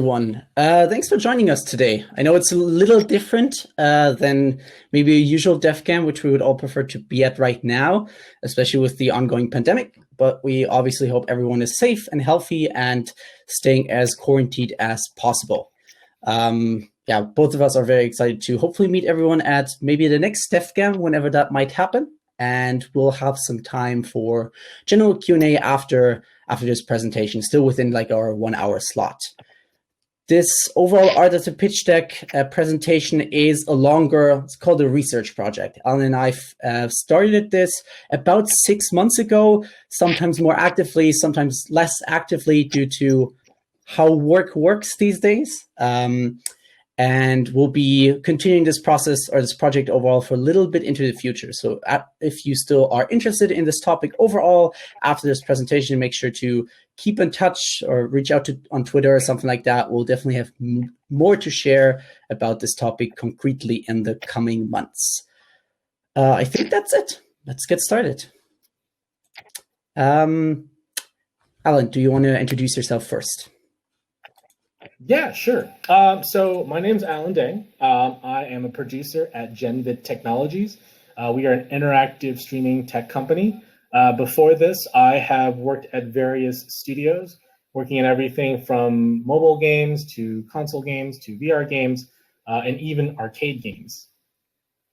everyone. Thanks for joining us today. I know it's a little different than maybe a usual DevGAMM, which we would all prefer to be at right now, especially with the ongoing pandemic. But we obviously hope everyone is safe and healthy and staying as quarantined as possible. Yeah, both of us are very excited to hopefully meet everyone at maybe the next DevGAMM, whenever that might happen. And we'll have some time for general Q&A after this presentation, still within like our 1 hour slot. This overall Art as a Pitch Deck presentation is a longer, it's called a research project. Alan and I started this about 6 months ago, sometimes more actively, sometimes less actively due to how work works these days. And we'll be continuing this process or this project overall for a little bit into the future. So if you still are interested in this topic overall after this presentation, make sure to keep in touch or reach out on Twitter or something like that. We'll definitely have more to share about this topic concretely in the coming months. I think that's it. Let's get started. Alan, do you want to introduce yourself first? Yeah, sure. So my name's Alan Day. I am a producer at Genvid Technologies. We are an interactive streaming tech company. Before this, I have worked at various studios, working in everything from mobile games to console games to VR games, and even arcade games.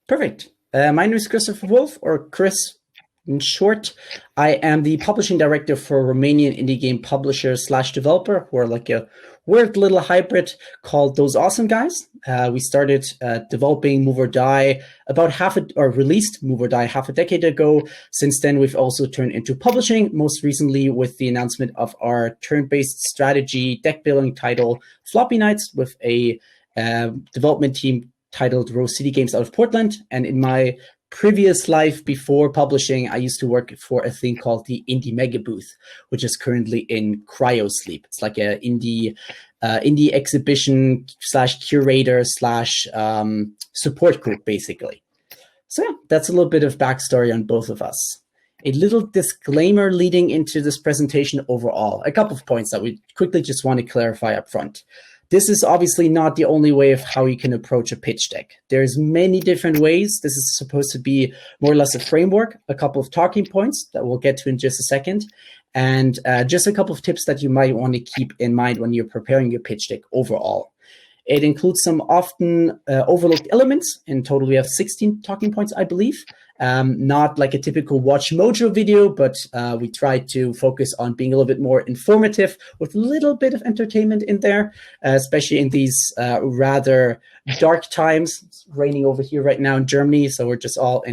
Perfect. My name is Christopher Wulf, or Chris in short. I am the publishing director for Romanian indie game publisher / developer, who are like a weird little hybrid called Those Awesome Guys. We started developing Move or Die released Move or Die half a decade ago. Since then, we've also turned into publishing, most recently with the announcement of our turn-based strategy deck building title, Floppy Nights, with a development team titled Rose City Games out of Portland. And in my previous life before publishing, I used to work for a thing called the Indie Mega Booth, which is currently in cryo sleep. It's like a indie exhibition / curator / support group, basically. So yeah, that's a little bit of backstory on both of us. A little disclaimer leading into this presentation overall. A couple of points that we quickly just want to clarify up front. This is obviously not the only way of how you can approach a pitch deck. There's many different ways. This is supposed to be more or less a framework, a couple of talking points that we'll get to in just a second, and just a couple of tips that you might want to keep in mind when you're preparing your pitch deck overall. It includes some often overlooked elements. In total, we have 16 talking points, I believe. Not like a typical Watch Mojo video, but we tried to focus on being a little bit more informative with a little bit of entertainment in there, especially in these rather dark times. It's raining over here right now in Germany, so we're just all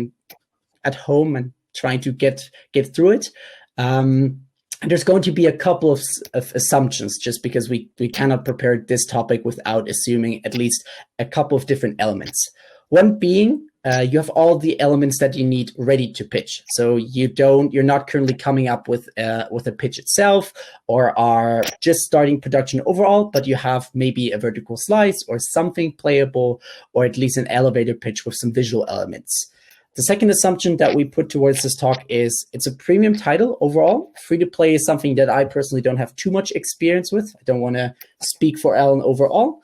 at home and trying to get through it. And there's going to be a couple of assumptions, just because we cannot prepare this topic without assuming at least a couple of different elements. One being, you have all the elements that you need ready to pitch. So you're not currently coming up with a pitch itself, or are just starting production overall, but you have maybe a vertical slice or something playable, or at least an elevator pitch with some visual elements. The second assumption that we put towards this talk is it's a premium title overall. Free to play is something that I personally don't have too much experience with. I don't want to speak for Alan overall,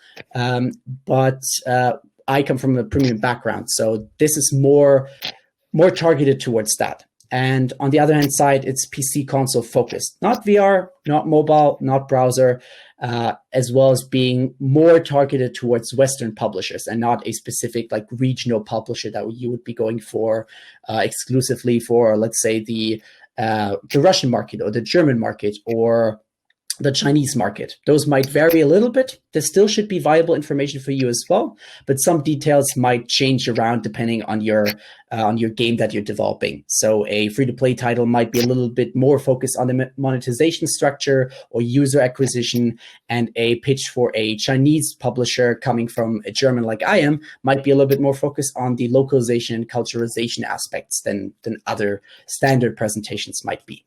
but I come from a premium background, so this is more targeted towards that. And on the other hand side, it's PC console focused, not VR, not mobile, not browser, as well as being more targeted towards Western publishers and not a specific like regional publisher that you would be going for exclusively for, let's say, the Russian market or the German market or the Chinese market. Those might vary a little bit. This still should be viable information for you as well, but some details might change around depending on your game that you're developing. So a free-to-play title might be a little bit more focused on the monetization structure or user acquisition, and a pitch for a Chinese publisher coming from a German like I am might be a little bit more focused on the localization and culturalization aspects than other standard presentations might be.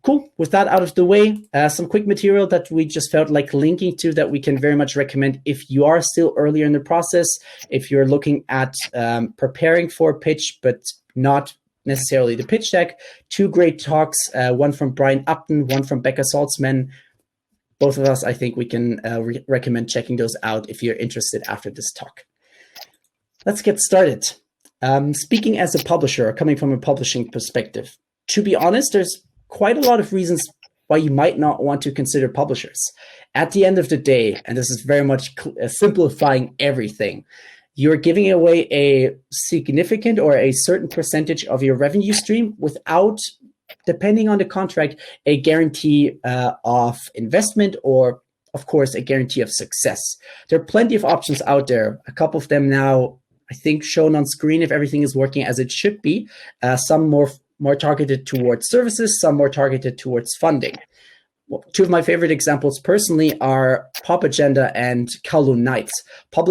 Cool. With that out of the way, some quick material that we just felt like linking to that we can very much recommend if you are still earlier in the process, if you're looking at preparing for a pitch, but not necessarily the pitch deck. Two great talks, one from Brian Upton, one from Becca Saltzman. both of us, I think we can recommend checking those out if you're interested after this talk. Let's get started. Speaking as a publisher, or coming from a publishing perspective, to be honest, there's quite a lot of reasons why you might not want to consider publishers. At the end of the day, and this is very much simplifying everything, you're giving away a significant or a certain percentage of your revenue stream without, depending on the contract, a guarantee of investment or, of course, a guarantee of success. There are plenty of options out there. A couple of them now, I think, shown on screen if everything is working as it should be. Some more targeted towards services, some more targeted towards funding. Well, two of my favorite examples personally are Pop Agenda and Kowloon Knights. Pop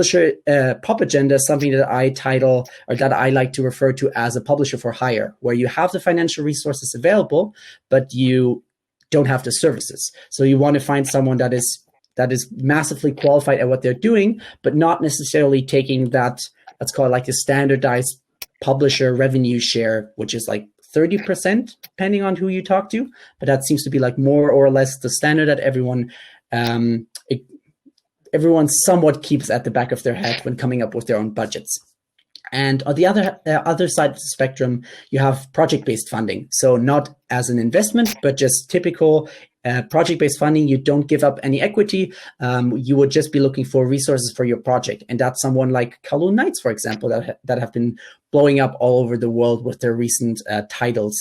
Agenda is something that I title, or that I like to refer to as a publisher for hire, where you have the financial resources available, but you don't have the services. So you want to find someone that is massively qualified at what they're doing, but not necessarily taking that, let's call it like the standardized publisher revenue share, which is like 30%, depending on who you talk to, but that seems to be like more or less the standard that everyone somewhat keeps at the back of their head when coming up with their own budgets. And on the other side of the spectrum, you have project-based funding. So not as an investment, but just typical project-based funding. You don't give up any equity. You would just be looking for resources for your project. And that's someone like Kowloon Knights, for example, that have been blowing up all over the world with their recent titles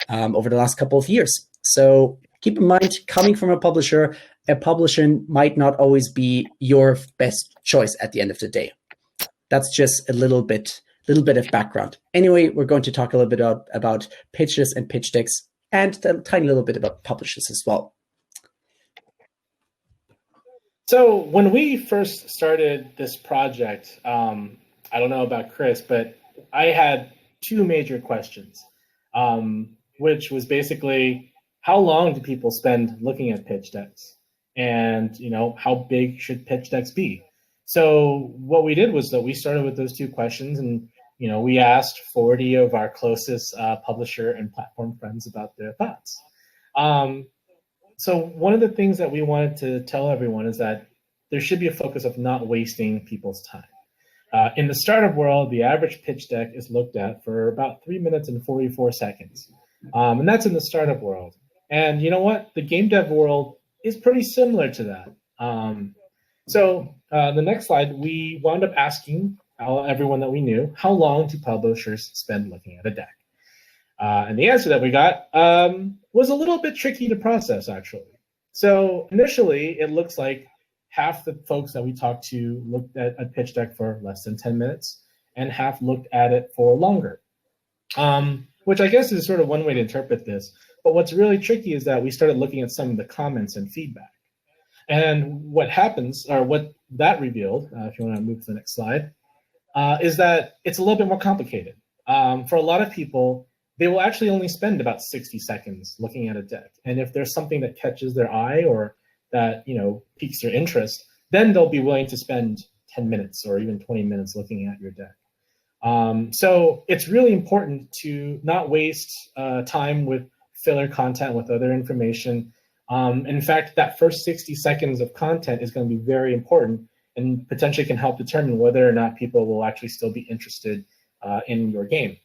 over the last couple of years. So keep in mind, coming from a publisher might not always be your best choice at the end of the day. That's just a little bit of background. Anyway, we're going to talk a little bit about pitches and pitch decks, and a tiny little bit about publishers as well. So when we first started this project, I don't know about Chris, but I had two major questions, which was basically, how long do people spend looking at pitch decks? And how big should pitch decks be? So what we did was that we started with those two questions, and we asked 40 of our closest publisher and platform friends about their thoughts. So one of the things that we wanted to tell everyone is that there should be a focus of not wasting people's time. In the startup world, the average pitch deck is looked at for about 3 minutes and 44 seconds. And that's in the startup world. And you know what? The game dev world is pretty similar to that. So the next slide, we wound up asking everyone that we knew, how long do publishers spend looking at a deck? And the answer that we got was a little bit tricky to process, actually. So initially, it looks like half the folks that we talked to looked at a pitch deck for less than 10 minutes, and half looked at it for longer, which I guess is sort of one way to interpret this. But what's really tricky is that we started looking at some of the comments and feedback. And what happens, or what that revealed, if you want to move to the next slide, is that it's a little bit more complicated. For a lot of people, they will actually only spend about 60 seconds looking at a deck. And if there's something that catches their eye or that piques their interest, then they'll be willing to spend 10 minutes or even 20 minutes looking at your deck. So it's really important to not waste time with filler content, with other information. In fact, that first 60 seconds of content is going to be very important and potentially can help determine whether or not people will actually still be interested in your game.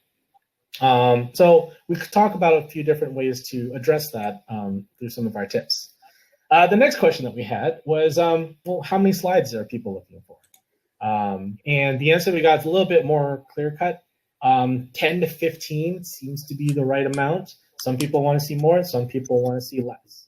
So we could talk about a few different ways to address that through some of our tips. The next question that we had was, well, how many slides are people looking for? And the answer we got is a little bit more clear-cut. 10 to 15 seems to be the right amount. Some people want to see more, some people want to see less.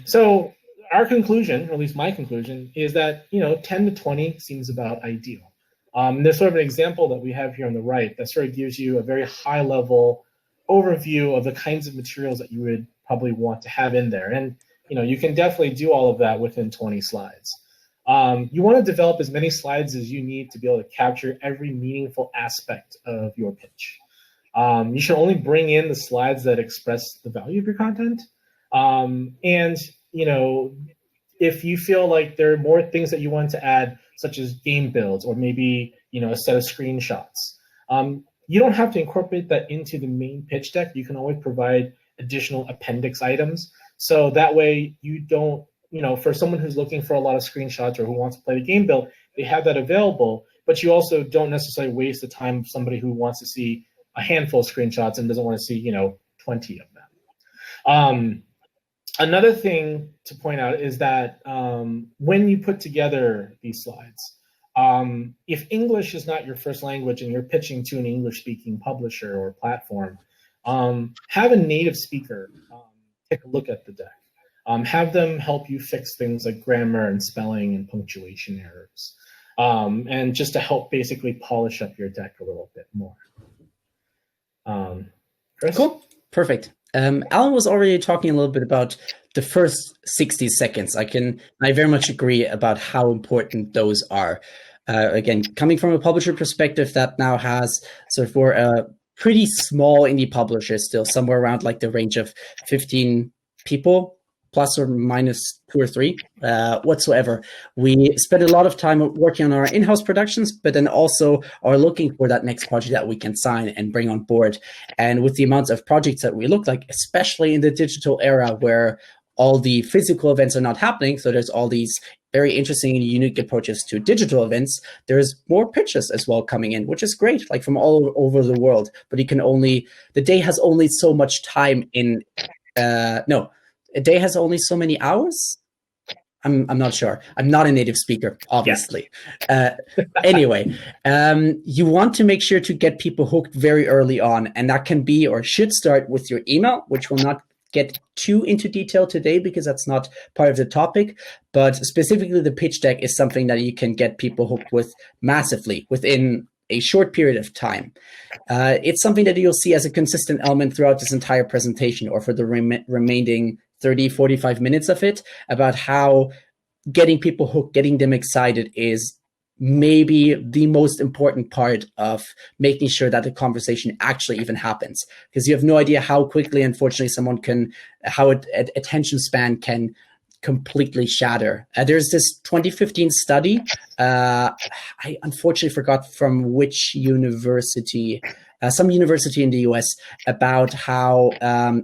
So our conclusion, or at least my conclusion, is that 10 to 20 seems about ideal. There's sort of an example that we have here on the right that sort of gives you a very high-level overview of the kinds of materials that you would probably want to have in there. And you can definitely do all of that within 20 slides. You want to develop as many slides as you need to be able to capture every meaningful aspect of your pitch. You should only bring in the slides that express the value of your content. And if you feel like there are more things that you want to add, such as game builds or maybe a set of screenshots, you don't have to incorporate that into the main pitch deck. You can always provide additional appendix items, so that way you don't for someone who's looking for a lot of screenshots or who wants to play the game build, they have that available, but you also don't necessarily waste the time of somebody who wants to see a handful of screenshots and doesn't want to see, 20 of them. Another thing to point out is that when you put together these slides, if English is not your first language and you're pitching to an English-speaking publisher or platform, have a native speaker take a look at the deck. Have them help you fix things like grammar and spelling and punctuation errors, and just to help basically polish up your deck a little bit more. Chris? Cool, perfect. Alan was already talking a little bit about the first 60 seconds. I very much agree about how important those are. Again, coming from a publisher perspective that now has sort of for a pretty small indie publisher, still somewhere around like the range of 15 people, plus or minus 2 or 3 whatsoever. We spend a lot of time working on our in-house productions, but then also are looking for that next project that we can sign and bring on board. And with the amounts of projects that we look like, especially in the digital era where all the physical events are not happening, so there's all these very interesting and unique approaches to digital events, there's more pitches as well coming in, which is great, like from all over the world. But the day has only so much time in, a day has only so many hours. I'm not sure. I'm not a native speaker, obviously. Yeah. Anyway, you want to make sure to get people hooked very early on, and that can be or should start with your email, which will not get too into detail today because that's not part of the topic, but specifically the pitch deck is something that you can get people hooked with massively within a short period of time. It's something that you'll see as a consistent element throughout this entire presentation or for the remaining 30, 45 minutes of it, about how getting people hooked, getting them excited is maybe the most important part of making sure that the conversation actually even happens. Because you have no idea how quickly, unfortunately, how attention span can completely shatter. There's this 2015 study, I unfortunately forgot from which university, some university in the US, about how a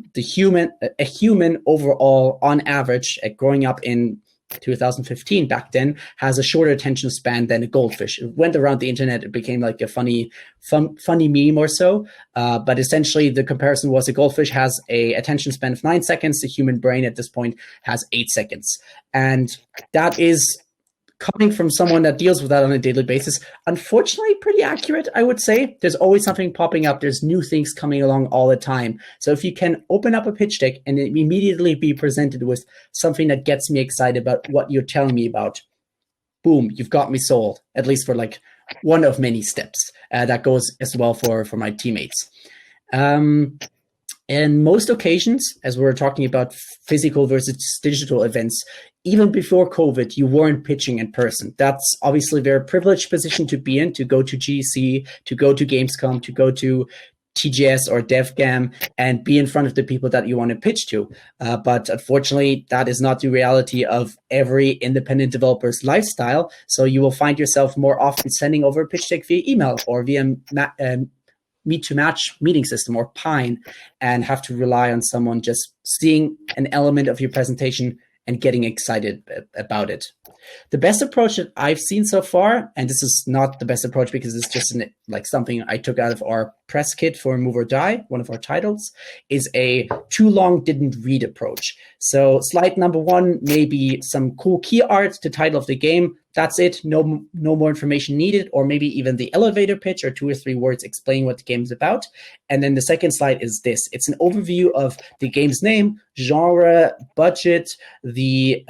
human overall, on average, growing up in 2015 back then, has a shorter attention span than a goldfish. It went around the internet. It became like a funny meme or so. But essentially, the comparison was a goldfish has a attention span of 9 seconds. The human brain at this point has 8 seconds. And that is, coming from someone that deals with that on a daily basis, unfortunately pretty accurate, I would say. There's always something popping up. There's new things coming along all the time. So if you can open up a pitch deck and immediately be presented with something that gets me excited about what you're telling me about, boom, you've got me sold, at least for like one of many steps. That goes as well for my teammates. In most occasions, as we're talking about physical versus digital events, even before COVID, you weren't pitching in person. That's obviously a very privileged position to be in, to go to GC, to go to Gamescom, to go to TGS or DevGAMM and be in front of the people that you want to pitch to. But unfortunately, that is not the reality of every independent developer's lifestyle. So you will find yourself more often sending over a pitch deck via email or via meet-to-match meeting system or Pine, and have to rely on someone just seeing an element of your presentation and getting excited about it. The best approach that I've seen so far, and this is not the best approach because it's just like something I took out of our press kit for Move or Die, one of our titles, is a too long didn't read approach. So slide number 1, maybe some cool key art, the title of the game. That's it. No more information needed, or maybe even the elevator pitch or 2 or 3 words explaining what the game is about. And then the second slide is this. It's an overview of the game's name, genre, budget, the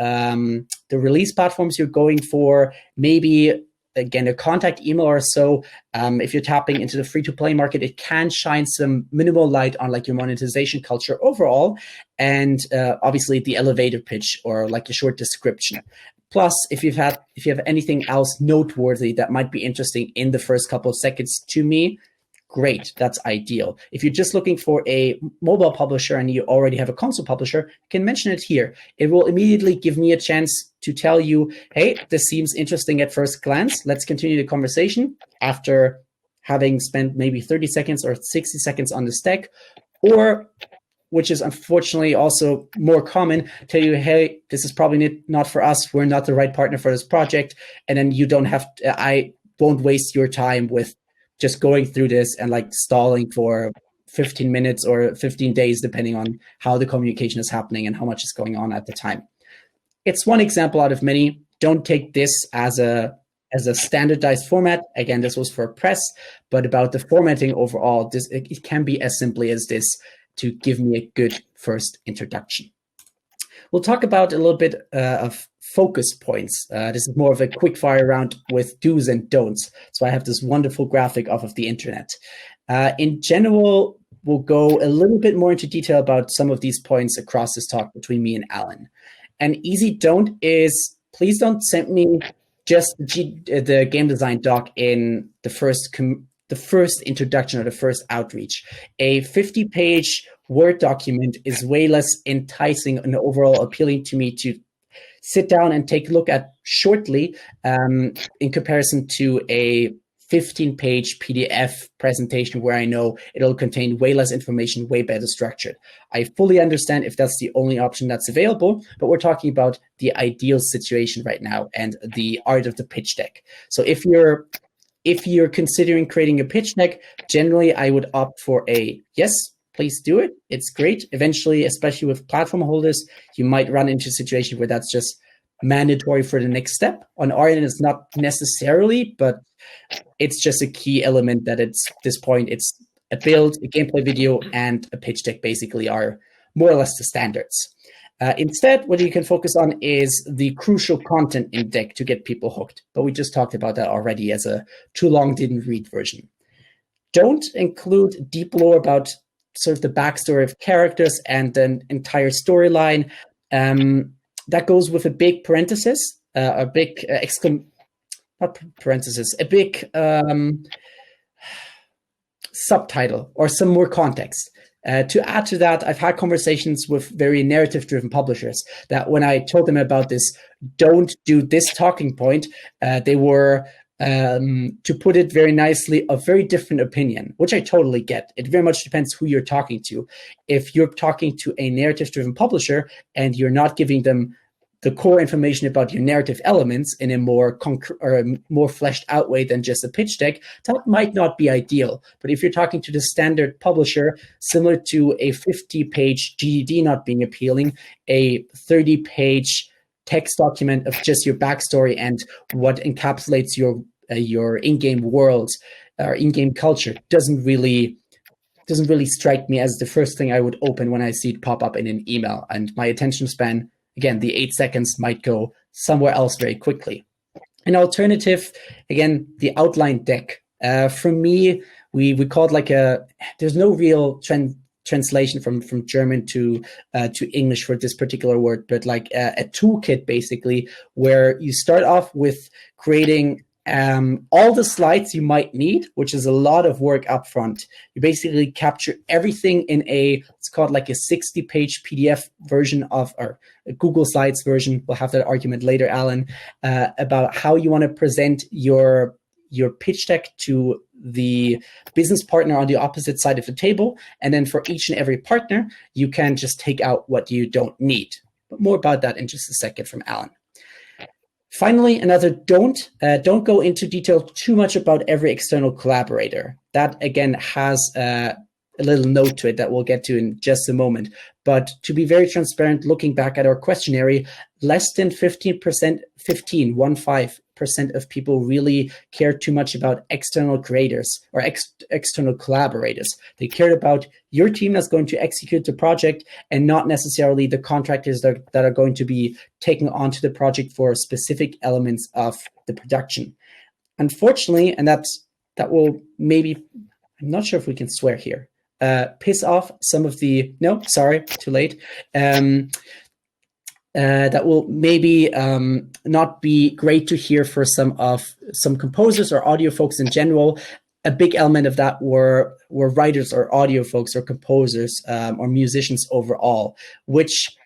release platforms you're going for, maybe, again, a contact email or so. If you're tapping into the free-to-play market, it can shine some minimal light on like your monetization culture overall. And obviously the elevator pitch or like a short description. Plus, if you have anything else noteworthy that might be interesting in the first couple of seconds to me, great, that's ideal. If you're just looking for a mobile publisher and you already have a console publisher, you can mention it here. It will immediately give me a chance to tell you, hey, this seems interesting at first glance. Let's continue the conversation after having spent maybe 30 seconds or 60 seconds on the stack. Or which is unfortunately also more common, tell you, hey, this is probably not for us. We're not the right partner for this project. And then you don't have, I won't waste your time with just going through this and like stalling for 15 minutes or 15 days, depending on how the communication is happening and how much is going on at the time. It's one example out of many. Don't take this as a standardized format. Again, this was for press, but about the formatting overall, it can be as simply as this to give me a good first introduction. We'll talk about a little bit of focus points. This is more of a quick fire round with do's and don'ts. So I have this wonderful graphic off of the internet. In general, we'll go a little bit more into detail about some of these points across this talk between me and Alan. An easy don't is, please don't send me just the game design doc in the first introduction or the first outreach. A 50-page Word document is way less enticing and overall appealing to me to sit down and take a look at shortly in comparison to a 15-page PDF presentation where I know it'll contain way less information, way better structured. I fully understand if that's the only option that's available, but we're talking about the ideal situation right now and the art of the pitch deck. So if you're considering creating a pitch deck, generally I would opt for a yes, please do it. It's great. Eventually, especially with platform holders, you might run into a situation where that's just mandatory for the next step. On our end, it's not necessarily, but it's just a key element that it's this point, it's a build, a gameplay video, and a pitch deck basically are more or less the standards. Instead, what you can focus on is the crucial content in deck to get people hooked. But we just talked about that already as a too long didn't read version. Don't include deep lore about sort of the backstory of characters and an entire storyline. That goes with a big parenthesis, a big not parenthesis, a big subtitle or some more context. To add to that, I've had conversations with very narrative-driven publishers that when I told them about this, don't do this talking point, they were, to put it very nicely, a very different opinion, which I totally get. It very much depends who you're talking to. If you're talking to a narrative-driven publisher and you're not giving them the core information about your narrative elements in a more more fleshed out way than just a pitch deck, that might not be ideal. But if you're talking to the standard publisher, similar to a 50-page GDD not being appealing, a 30-page text document of just your backstory and what encapsulates your in-game world or in-game culture doesn't really strike me as the first thing I would open when I see it pop up in an email. And my attention span, again, the 8 seconds might go somewhere else very quickly. An alternative, again, the outline deck. For me, we call it like there's no real translation from German to English for this particular word, but like a toolkit basically, where you start off with creating all the slides you might need, which is a lot of work up front. You basically capture everything in it's called like a 60-page PDF version of, or a Google Slides version. We'll have that argument later, Alan, about how you want to present your pitch deck to the business partner on the opposite side of the table. And then for each and every partner, you can just take out what you don't need. But more about that in just a second from Alan. Finally, another don't go into detail too much about every external collaborator. That, again, has a little note to it that we'll get to in just a moment. But to be very transparent, looking back at our questionnaire, less than 15% of people really cared too much about external creators or external collaborators. They cared about your team that's going to execute the project and not necessarily the contractors that are going to be taken onto the project for specific elements of the production. Unfortunately, and that will maybe, I'm not sure if we can swear here, piss off some of the, no, sorry, too late. That will maybe not be great to hear for some composers or audio folks in general. A big element of that were writers or audio folks or composers or musicians overall, which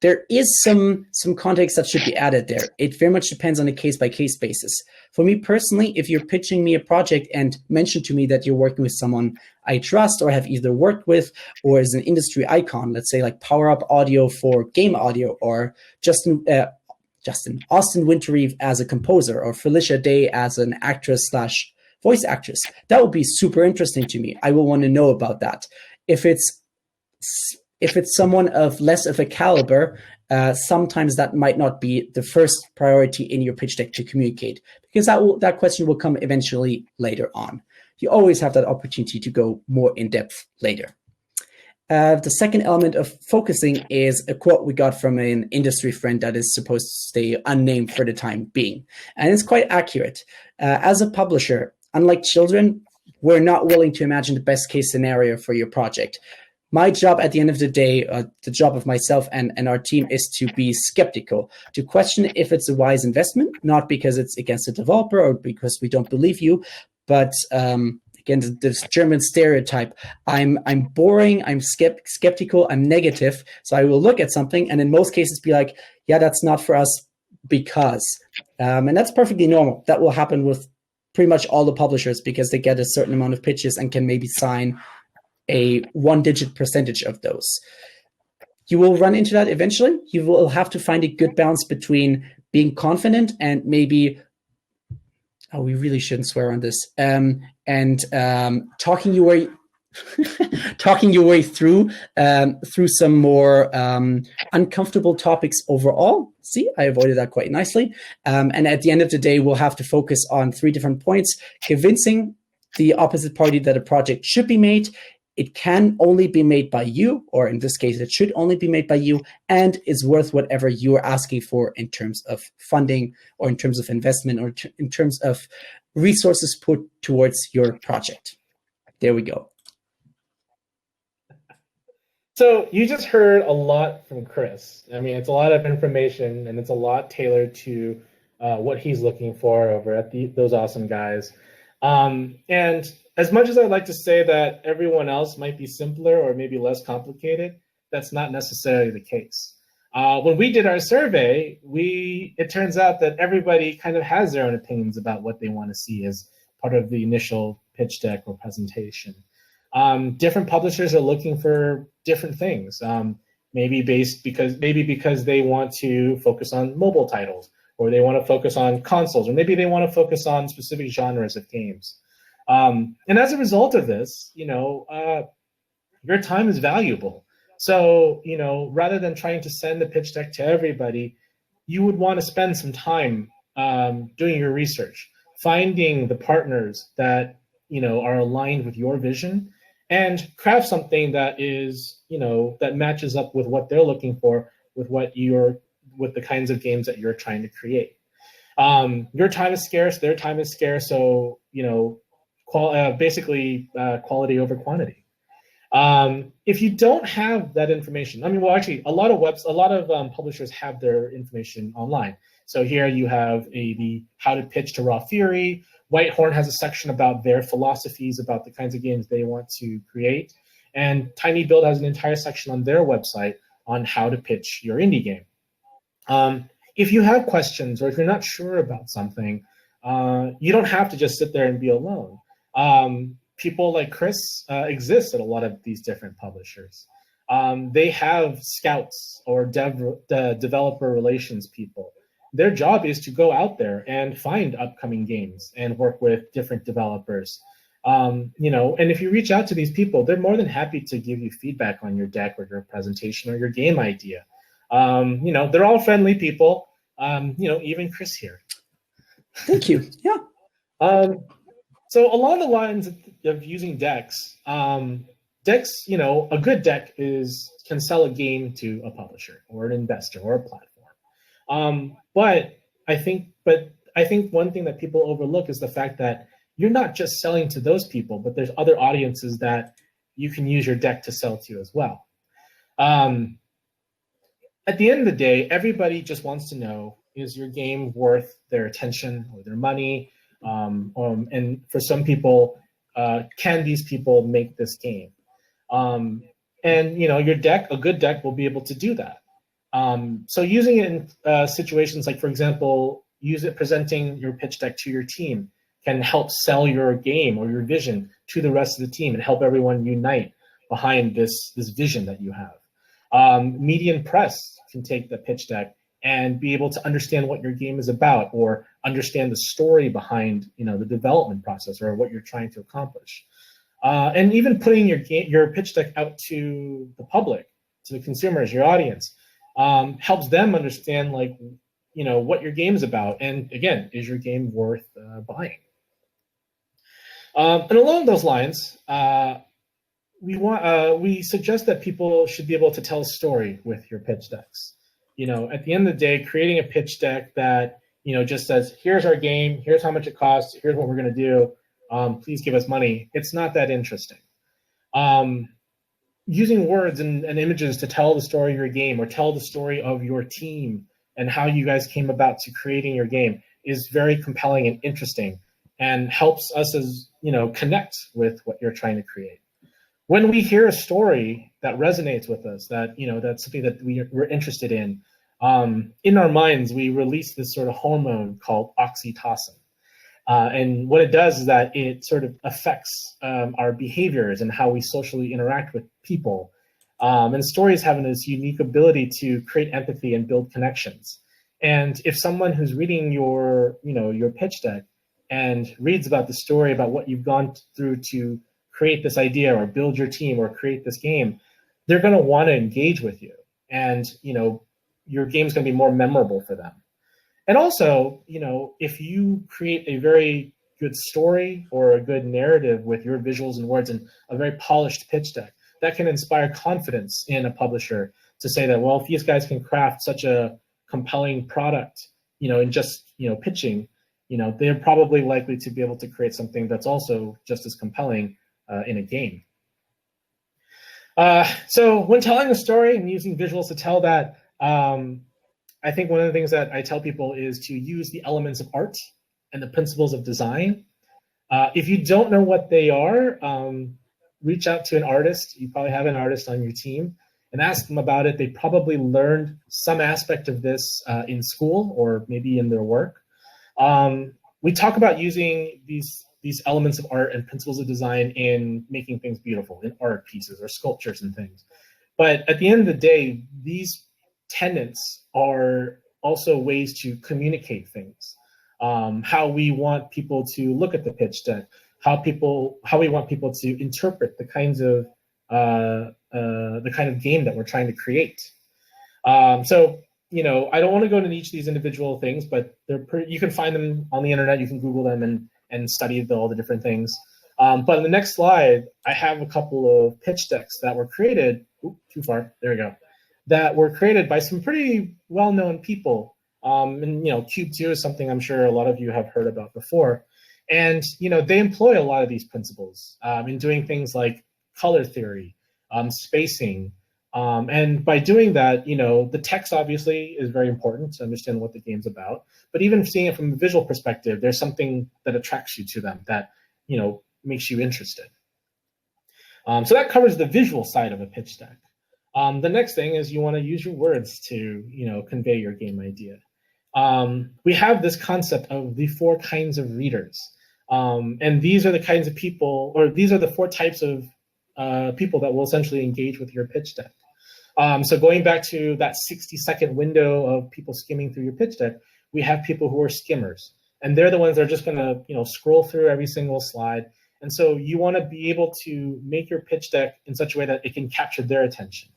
there is some context that should be added there. It very much depends on a case-by-case basis. For me personally, if you're pitching me a project and mention to me that you're working with someone I trust or have either worked with or is an industry icon, let's say like Power Up Audio for game audio, or Austin Winterreeve as a composer, or Felicia Day as an actress / voice actress, that would be super interesting to me. I will want to know about that. If it's someone of less of a caliber, sometimes that might not be the first priority in your pitch deck to communicate, because that question will come eventually later on. You always have that opportunity to go more in depth later. The second element of focusing is a quote we got from an industry friend that is supposed to stay unnamed for the time being. And it's quite accurate. As a publisher, unlike children, we're not willing to imagine the best case scenario for your project. My job at the end of the day, the job of myself and our team, is to be skeptical, to question if it's a wise investment, not because it's against the developer or because we don't believe you, but again, this German stereotype. I'm boring, I'm skeptical, I'm negative. So I will look at something and in most cases be like, yeah, that's not for us because. And that's perfectly normal. That will happen with pretty much all the publishers because they get a certain amount of pitches and can maybe sign a one-digit percentage of those. You will run into that eventually. You will have to find a good balance between being confident and maybe, oh, we really shouldn't swear on this, and talking your way through some more uncomfortable topics overall. See, I avoided that quite nicely. And at the end of the day, we'll have to focus on 3 different points: convincing the opposite party that a project should be made, it can only be made by you, or in this case, it should only be made by you, and is worth whatever you are asking for in terms of funding or in terms of investment or in terms of resources put towards your project. There we go. So you just heard a lot from Chris. I mean, it's a lot of information and it's a lot tailored to what he's looking for over at those awesome guys. And as much as I'd like to say that everyone else might be simpler or maybe less complicated, that's not necessarily the case. When we did our survey, it turns out that everybody kind of has their own opinions about what they want to see as part of the initial pitch deck or presentation. Different publishers are looking for different things, maybe because they want to focus on mobile titles, or they want to focus on consoles, or maybe they want to focus on specific genres of games. And as a result of this, your time is valuable. So, rather than trying to send the pitch deck to everybody, you would want to spend some time doing your research, finding the partners that, are aligned with your vision, and craft something that is, that matches up with what they're looking for, with the kinds of games that you're trying to create. Your time is scarce, their time is scarce, so, quality over quantity. If you don't have that information, actually, a lot of publishers have their information online. So here you have the how to pitch to Raw Fury. Whitehorn has a section about their philosophies about the kinds of games they want to create, and Tiny Build has an entire section on their website on how to pitch your indie game. If you have questions or if you're not sure about something, you don't have to just sit there and be alone. People like Chris exist at a lot of these different publishers. They have scouts or developer relations people. Their job is to go out there and find upcoming games and work with different developers. And if you reach out to these people, they're more than happy to give you feedback on your deck or your presentation or your game idea. They're all friendly people. Even Chris here. Thank you. Yeah. So along the lines of using decks, a good deck can sell a game to a publisher or an investor or a platform. But I think one thing that people overlook is the fact that you're not just selling to those people, but there's other audiences that you can use your deck to sell to as well. At the end of the day, everybody just wants to know, is your game worth their attention or their money? And for some people, can these people make this game? And your deck, a good deck, will be able to do that. So using it in situations like, for example, presenting your pitch deck to your team can help sell your game or your vision to the rest of the team and help everyone unite behind this vision that you have. Media and press can take the pitch deck and be able to understand what your game is about or understand the story behind the development process or what you're trying to accomplish. And even putting your pitch deck out to the public, to the consumers, your audience, helps them understand what your game is about. And again, is your game worth buying? And along those lines, we suggest that people should be able to tell a story with your pitch decks. At the end of the day, creating a pitch deck that just says, here's our game, here's how much it costs, here's what we're going to do, please give us money. It's not that interesting. Using words and images to tell the story of your game or tell the story of your team and how you guys came about to creating your game is very compelling and interesting and helps us connect with what you're trying to create. When we hear a story that resonates with us, that's something that we're interested in our minds, we release this sort of hormone called oxytocin. And what it does is that it sort of affects our behaviors and how we socially interact with people. And stories have this unique ability to create empathy and build connections. And if someone who's reading your pitch deck and reads about the story about what you've gone through to create this idea or build your team or create this game, they're going to want to engage with you. And, your game's going to be more memorable for them. And also, if you create a very good story or a good narrative with your visuals and words and a very polished pitch deck, that can inspire confidence in a publisher to say that, well, if these guys can craft such a compelling product, in just, pitching, they're probably likely to be able to create something that's also just as compelling in a game. So when telling a story and using visuals to tell that, I think one of the things that I tell people is to use the elements of art and the principles of design. If you don't know what they are, reach out to an artist. You probably have an artist on your team and ask them about it. They probably learned some aspect of this in school or maybe in their work. We talk about using these elements of art and principles of design in making things beautiful, in art pieces or sculptures and things. But at the end of the day, these tenets are also ways to communicate things. How we want people to look at the pitch deck, how we want people to interpret the kind of game that we're trying to create. So I don't want to go into each of these individual things, but you can find them on the internet. You can Google them and study all the different things. But in the next slide, I have a couple of pitch decks that were created. Too far. There we go. That were created by some pretty well-known people. And Cube 2 is something I'm sure a lot of you have heard about before. And they employ a lot of these principles in doing things like color theory, spacing. And by doing that, the text obviously is very important to understand what the game's about. But even seeing it from a visual perspective, there's something that attracts you to them that makes you interested. So that covers the visual side of a pitch deck. The next thing is you want to use your words to convey your game idea. We have this concept of the 4 kinds of readers. And these are the kinds of people, or these are the 4 types of people that will essentially engage with your pitch deck. So going back to that 60-second window of people skimming through your pitch deck, we have people who are skimmers. And they're the ones that are just going to scroll through every single slide. And so you want to be able to make your pitch deck in such a way that it can capture their attention.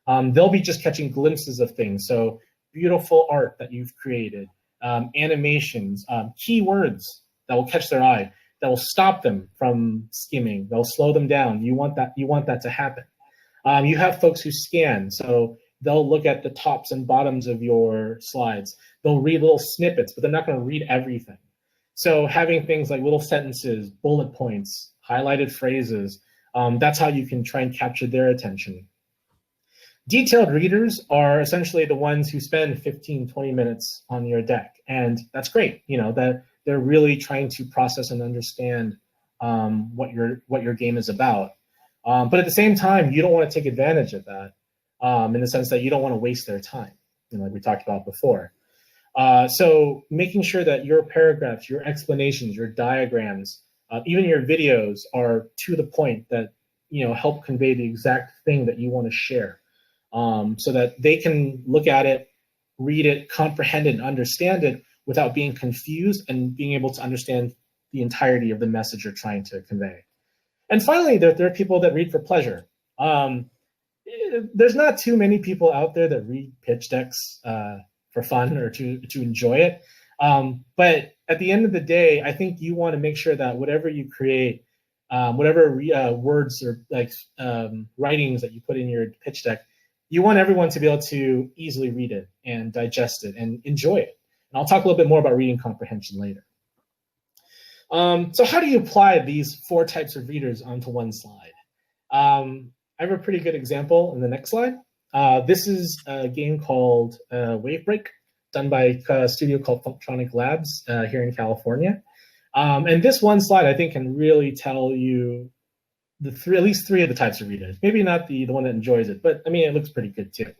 They'll be just catching glimpses of things. So beautiful art that you've created, animations, keywords that will catch their eye, that will stop them from skimming. They'll slow them down. You want that to happen. You have folks who scan, so they'll look at the tops and bottoms of your slides. They'll read little snippets, but they're not going to read everything. So having things like little sentences, bullet points, highlighted phrases, that's how you can try and capture their attention. Detailed readers are essentially the ones who spend 15, 20 minutes on your deck. And that's great, that they're really trying to process and understand what your game is about. But at the same time, you don't want to take advantage of that in the sense that you don't want to waste their time. like we talked about before. So making sure that your paragraphs, your explanations, your diagrams, even your videos are to the point, that help convey the exact thing that you want to share, so that they can look at it, read it, comprehend it, and understand it without being confused, and being able to understand the entirety of the message you're trying to convey. And finally, there are people that read for pleasure. There's not too many people out there that read pitch decks for fun or to enjoy it. But at the end of the day, I think you want to make sure that whatever you create, whatever words or writings that you put in your pitch deck, you want everyone to be able to easily read it and digest it and enjoy it. And I'll talk a little bit more about reading comprehension later. So how do you apply these 4 types of readers onto one slide? I have a pretty good example in the next slide. This is a game called Wavebreak, done by a studio called Funktronic Labs here in California. And this one slide, I think, can really tell you at least 3 of the types of readers. Maybe not the one that enjoys it, but I mean, it looks pretty good too.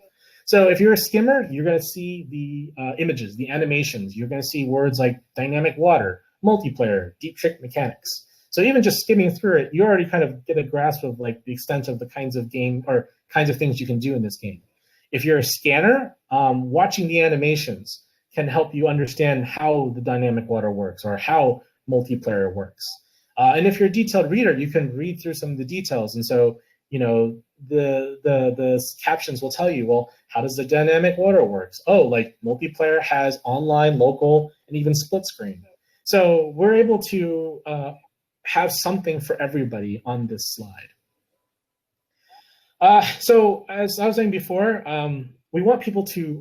So if you're a skimmer, you're going to see the images, the animations. You're going to see words like dynamic water, multiplayer, deep trick mechanics. So even just skimming through it, you already kind of get a grasp of like the extent of the kinds of game or kinds of things you can do in this game. If you're a scanner, watching the animations can help you understand how the dynamic water works or how multiplayer works. And if you're a detailed reader, you can read through some of the details. And so, the captions will tell you, well, how does the dynamic water works? Oh, like multiplayer has online, local, and even split screen. So we're able to have something for everybody on this slide. So as I was saying before, we want people to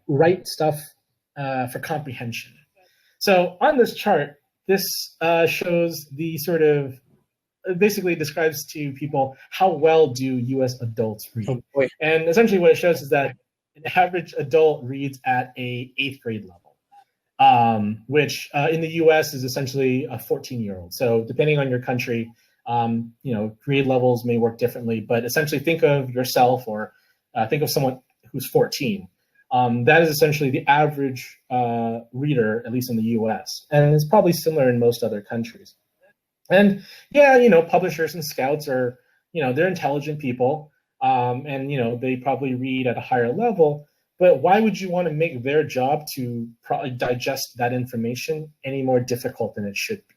write stuff for comprehension. So on this chart, this shows the sort of, basically describes to people how well do US adults read. Oh, and essentially what it shows is that an average adult reads at a 8th grade level, which in the US is essentially a 14-year-old. So depending on your country, grade levels may work differently, but essentially think of yourself or think of someone who's 14. That is essentially the average reader, at least in the US, and it's probably similar in most other countries. And yeah, publishers and scouts are, they're intelligent people, and they probably read at a higher level, but why would you want to make their job to probably digest that information any more difficult than it should be?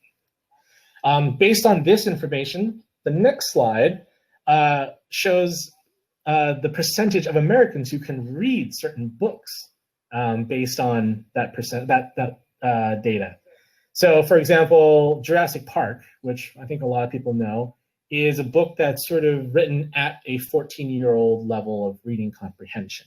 Based on this information, the next slide shows the percentage of Americans who can read certain books based on that data. So, for example, Jurassic Park, which I think a lot of people know, is a book that's sort of written at a 14-year-old level of reading comprehension.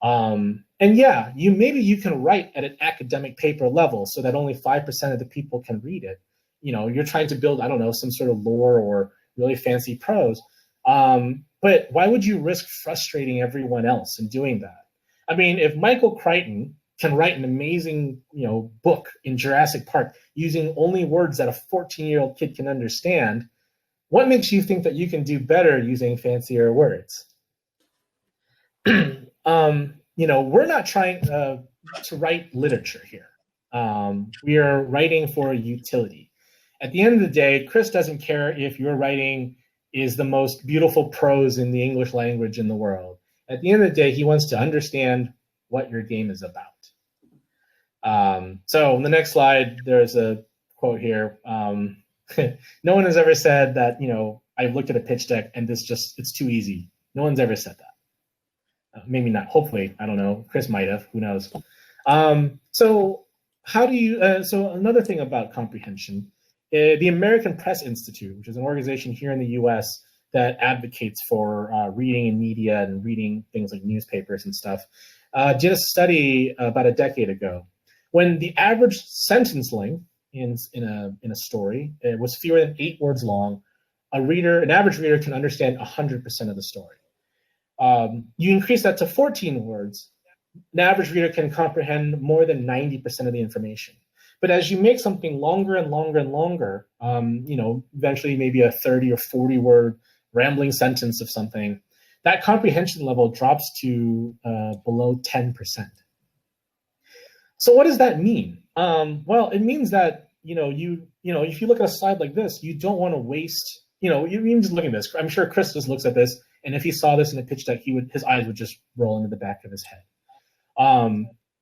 And yeah, maybe you can write at an academic paper level so that only 5% of the people can read it. You're trying to build, I don't know, some sort of lore or really fancy prose. But why would you risk frustrating everyone else in doing that? I mean, if Michael Crichton can write an amazing, book in Jurassic Park using only words that a 14-year-old kid can understand, what makes you think that you can do better using fancier words? We're not trying to write literature here. We are writing for utility. At the end of the day, Chris doesn't care if your writing is the most beautiful prose in the English language in the world. At the end of the day, he wants to understand what your game is about. So on the next slide, there's a quote here. No one has ever said that, I've looked at a pitch deck and it's too easy. No one's ever said that. Maybe not, hopefully, I don't know. Chris might have, who knows? So how do you, so another thing about comprehension, the American Press Institute, which is an organization here in the US that advocates for reading in media and reading things like newspapers and stuff, did a study about a decade ago. When the average sentence length in a story was fewer than 8 words long, an average reader can understand 100% of the story. You increase that to 14 words, an average reader can comprehend more than 90% of the information. But as you make something longer and longer and longer, eventually maybe a 30 or 40 word rambling sentence of something, that comprehension level drops to below 10%. So what does that mean? Well, it means that if you look at a slide like this, you don't want to waste. You even just looking at this. I'm sure Chris just looks at this, and if he saw this in a pitch deck, his eyes would just roll into the back of his head.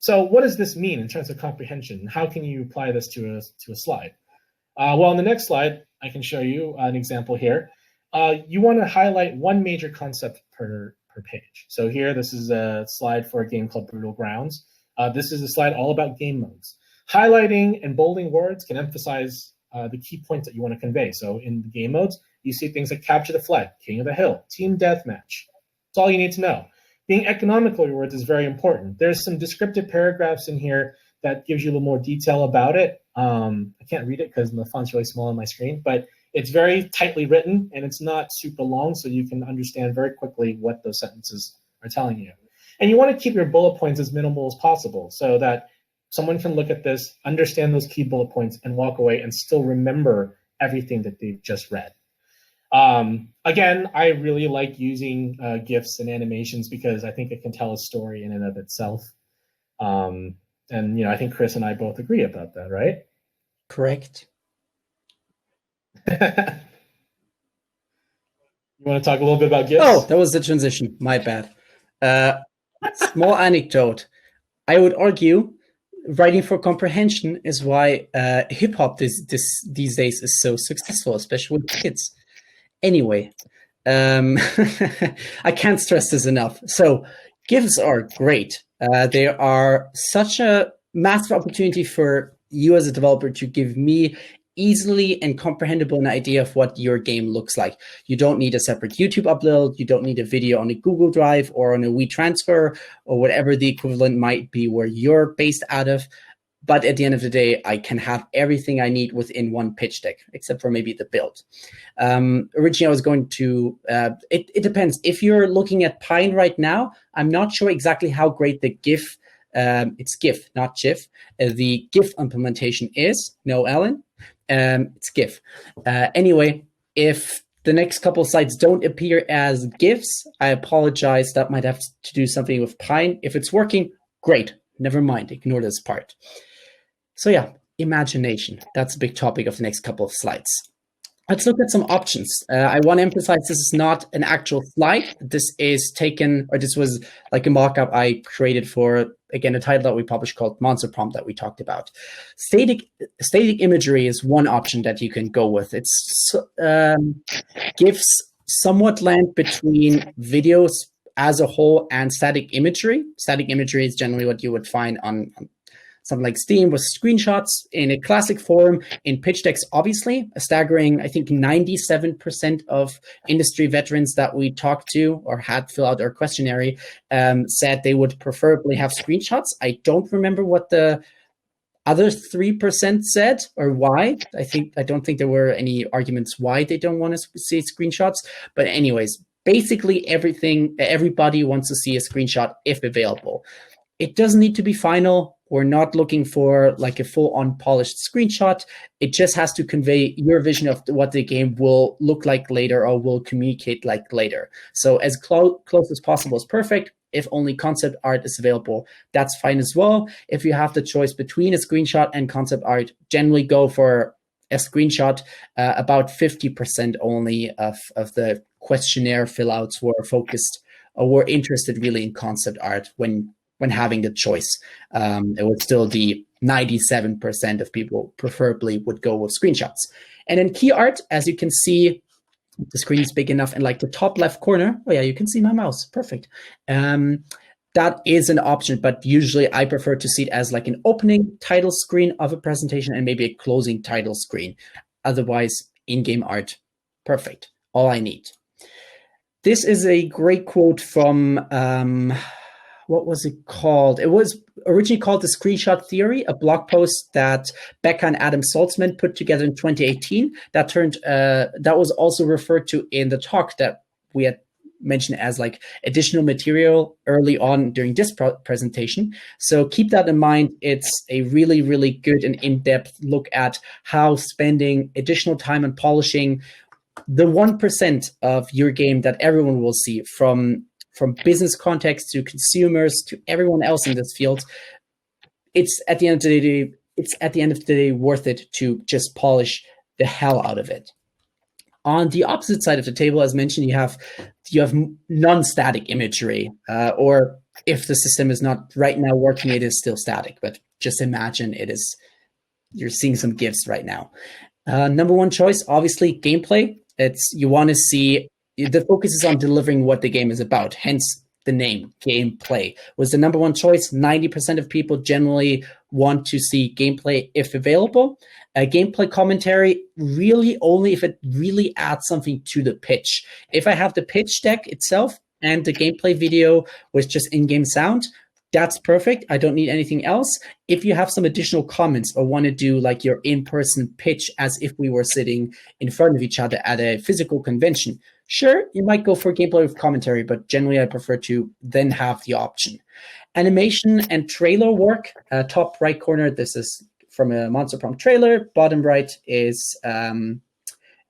So what does this mean in terms of comprehension? How can you apply this to a slide? Well, on the next slide, I can show you an example here. You want to highlight one major concept per page. So here, this is a slide for a game called Brutal Grounds. This is a slide all about game modes. Highlighting and bolding words can emphasize the key points that you want to convey. So in the game modes, you see things like Capture the Flag, King of the Hill, Team Deathmatch. That's all you need to know. Being economical with words is very important. There's some descriptive paragraphs in here that gives you a little more detail about it. I can't read it because the font's really small on my screen, but it's very tightly written and it's not super long, so you can understand very quickly what those sentences are telling you. And you want to keep your bullet points as minimal as possible so that someone can look at this, understand those key bullet points, and walk away and still remember everything that they've just read. Again, I really like using GIFs and animations because I think it can tell a story in and of itself. And I think Chris and I both agree about that, right? Correct. You want to talk a little bit about GIFs? Oh, that was the transition. My bad. Small anecdote. I would argue writing for comprehension is why hip hop these days is so successful, especially with kids. Anyway, I can't stress this enough. So GIFs are great. They are such a massive opportunity for you as a developer to give me easily and comprehensible an idea of what your game looks like. You don't need a separate YouTube upload. You don't need a video on a Google Drive or on a WeTransfer or whatever the equivalent might be where you're based out of. But at the end of the day, I can have everything I need within one pitch deck, except for maybe the build. Originally, I was going to, it depends. If you're looking at Pine right now, I'm not sure exactly how great the GIF, it's GIF, not GIF, the GIF implementation is. No, Alan? It's GIF. Anyway, if the next couple of slides don't appear as GIFs, I apologize. That might have to do something with Pine. If it's working, great. Never mind. Ignore this part. So yeah, imagination. That's a big topic of the next couple of slides. Let's look at some options. I want to emphasize this is not an actual slide. This is taken, or this was like a mock-up I created for, again, a title that we published called Monster Prompt that we talked about. Static imagery is one option that you can go with. It's gives somewhat land between videos as a whole and static imagery. Static imagery is generally what you would find on something like Steam with screenshots in a classic form. In pitch decks, obviously, a staggering, I think 97% of industry veterans that we talked to or had fill out our questionnaire said they would preferably have screenshots. I don't remember what the other 3% said or why. I don't think there were any arguments why they don't want to see screenshots. But anyways, basically everybody wants to see a screenshot if available. It doesn't need to be final. We're not looking for like a full-on polished screenshot. It just has to convey your vision of what the game will look like later or will communicate like later. So as close as possible is perfect. If only concept art is available, that's fine as well. If you have the choice between a screenshot and concept art, generally go for a screenshot. About 50% only of the questionnaire fill-outs were focused or were interested really in concept art when having the choice. It was still the 97% of people preferably would go with screenshots. And then key art, as you can see, the screen is big enough in like the top left corner. Oh yeah, you can see my mouse, perfect. That is an option, but usually I prefer to see it as like an opening title screen of a presentation and maybe a closing title screen. Otherwise, in-game art, perfect, all I need. This is a great quote from, what was it called? It was originally called The Screenshot Theory, a blog post that Becca and Adam Saltzman put together in 2018. That was also referred to in the talk that we had mentioned as like additional material early on during this presentation. So keep that in mind. It's a really, really good and in-depth look at how spending additional time on polishing the 1% of your game that everyone will see, from business context to consumers to everyone else in this field, it's at the end of the day worth it to just polish the hell out of it. On the opposite side of the table, as mentioned, you have non-static imagery, or if the system is not right now working, it is still static. But just imagine you're seeing some GIFs right now. Number one choice, obviously, gameplay. You want to see, the focus is on delivering what the game is about, hence the name, gameplay. Was the number one choice. 90% of people generally want to see gameplay if available. Gameplay commentary, really only if it really adds something to the pitch. If I have the pitch deck itself and the gameplay video with just in-game sound, that's perfect. I don't need anything else. If you have some additional comments or want to do like your in-person pitch as if we were sitting in front of each other at a physical convention, sure, you might go for gameplay with commentary, but generally I prefer to then have the option. Animation and trailer work. Top right corner, this is from a Monster Prompt trailer. Bottom right is from